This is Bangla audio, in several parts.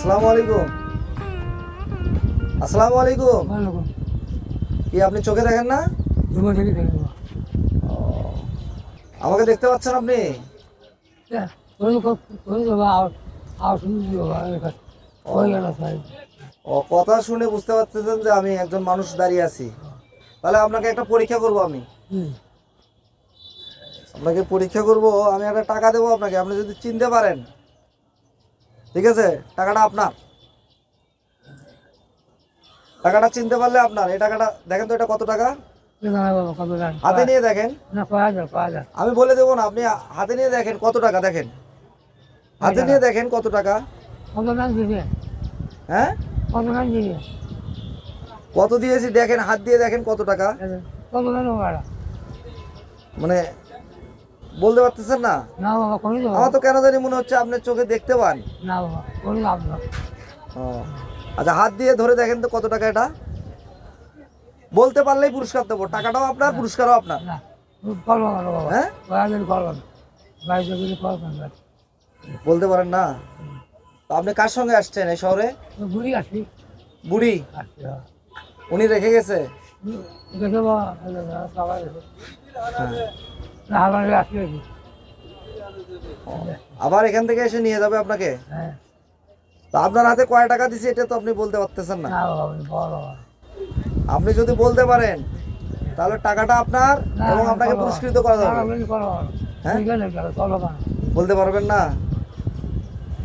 আসসালামু আলাইকুম। আসসালামু আলাইকুম। ওয়ালাইকুম। কি আপনি চোখে দেখেন না? জীবন থেকে দেখে নেবো। ও, আমাকে দেখতে পাচ্ছেন আপনি? ও, কথা শুনে বুঝতে পারতেছেন যে আমি একজন মানুষ দাঁড়িয়ে আছি। তাহলে আপনাকে একটা পরীক্ষা করব আমি। আপনাকে পরীক্ষা করব, আমি একটা টাকা দেবো আপনাকে, আপনি যদি চিনতে পারেন, ঠিক আছে? টাকাটা আপনার। টাকাটা চিনতে পারলে আপনার। এই টাকাটা দেখেন তো, এটা কত টাকা? হাতে নিয়ে দেখেন। আমি বলে দেবো না, আপনি হাতে নিয়ে দেখেন কত টাকা। দেখেন, হাতে নিয়ে দেখেন কত টাকা। হ্যাঁ, কত দিয়েছি দেখেন, হাত দিয়ে দেখেন কত টাকা। মানে বলতে পারতেছেন না? আমার তো কেন জানি মনে হচ্ছে আপনার চোখে দেখতে পান। ও, আচ্ছা, হাত দিয়ে ধরে দেখেন তো কত টাকা এটা। বলতে পারলেই পুরস্কার দেবো। টাকাটাও আপনার, পুরস্কারও আপনার। হ্যাঁ, বলতে পারেন না? তো আপনি কার সঙ্গে আসছেন এই শহরে? বুড়ি উনি রেখে গেছে? আবার এখান থেকে এসে নিয়ে যাবে আপনাকে? তো আপনার হাতে কয় টাকা দিছি এটা তো আপনি বলতে পারতেছেন না। আপনি যদি বলতে পারেন তাহলে টাকাটা আপনার এবং আপনাকে পুরস্কৃত করা যাবে। হ্যাঁ, বলতে পারবেন না?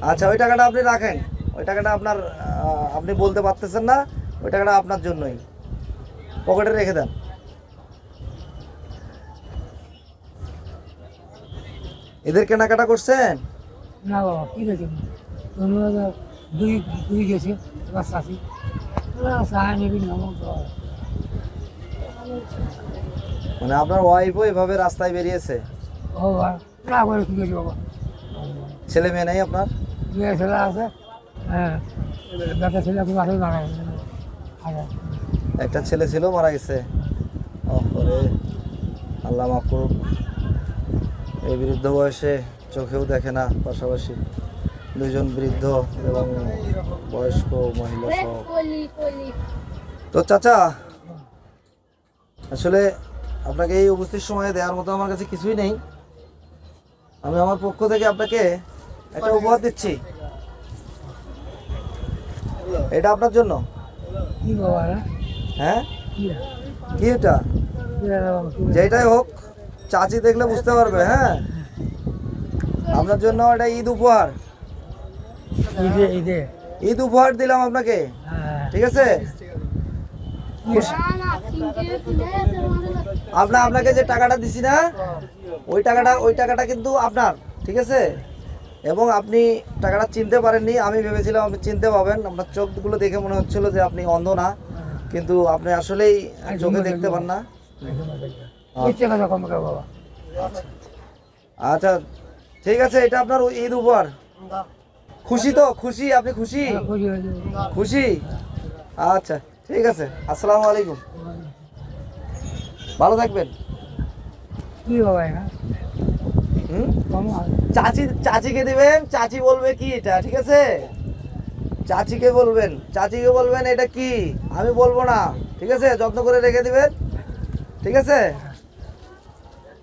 আচ্ছা, ওই টাকাটা আপনি রাখেন। ওই টাকাটা আপনার, আপনি বলতে পারতেছেন না, ওই টাকাটা আপনার জন্যই। পকেটে রেখে দেন। এদের কেনাকাটা করছেন? না বাবা, কি দেখেন দুই গেছে এবার চাষি চায় নেবি নামক। মানে আপনার ওয়াইফও এভাবে রাস্তায় বেরিয়েছে? ও না করে কি গেছি বাবা। ছেলে মেয়ে নেই আপনার? মেয়ে ছেলে আছে, হ্যাঁ, বেটা ছেলে এখন আসলে মারা গেছে। একটা ছেলে ছিল, মারা গেছে। ওরে, আল্লাহ মাফ করুক। এই বৃদ্ধ বয়সে চোখেও দেখে না, পাশাপাশি দুজন বৃদ্ধ এবং বয়স্ক মহিলা সহ। তো চাচা, আসলে আপনাকে এই উপস্থিত সময়ে দেওয়ার মতো আমার কাছে কিছুই নেই। আমি আমার পক্ষ থেকে আপনাকে একটা উপহার দিচ্ছি। এটা আপনার জন্য। কি বাবা? হ্যাঁ, কি এটা? যেটাই হোক, চাচি দেখলে বুঝতে পারবে। হ্যাঁ, আপনার জন্য এটা ঈদ উপহার। ঈদ উপহার দিলাম আপনাকে, ঠিক আছে? আপনাকে যে টাকাটা দিছি না, ওই টাকাটা কিন্তু আপনার, ঠিক আছে? এবং আপনি টাকাটা চিনতে পারেননি। আমি ভেবেছিলাম আপনি চিনতে পাবেন। আপনার চোখগুলো দেখে মনে হচ্ছিল যে আপনি অন্ধ না, কিন্তু আপনি আসলেই চোখে দেখতে পান না। আচ্ছা, ঠিক আছে, এটা আপনার ঈদ উপহার। খুশি তো? খুশি? আপনি খুশি? খুশি? আচ্ছা, ঠিক আছে। আসসালামু আলাইকুম। ভালো থাকবেন। চাচিকে দিবেন। চাচি বলবে কি এটা, ঠিক আছে? চাচিকে বলবেন এটা কি, আমি বলবো না, ঠিক আছে? যত্ন করে রেখে দিবেন, ঠিক আছে?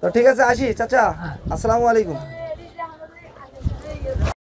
তো ঠিক আছে, আসি চাচা। আসসালামু আলাইকুম।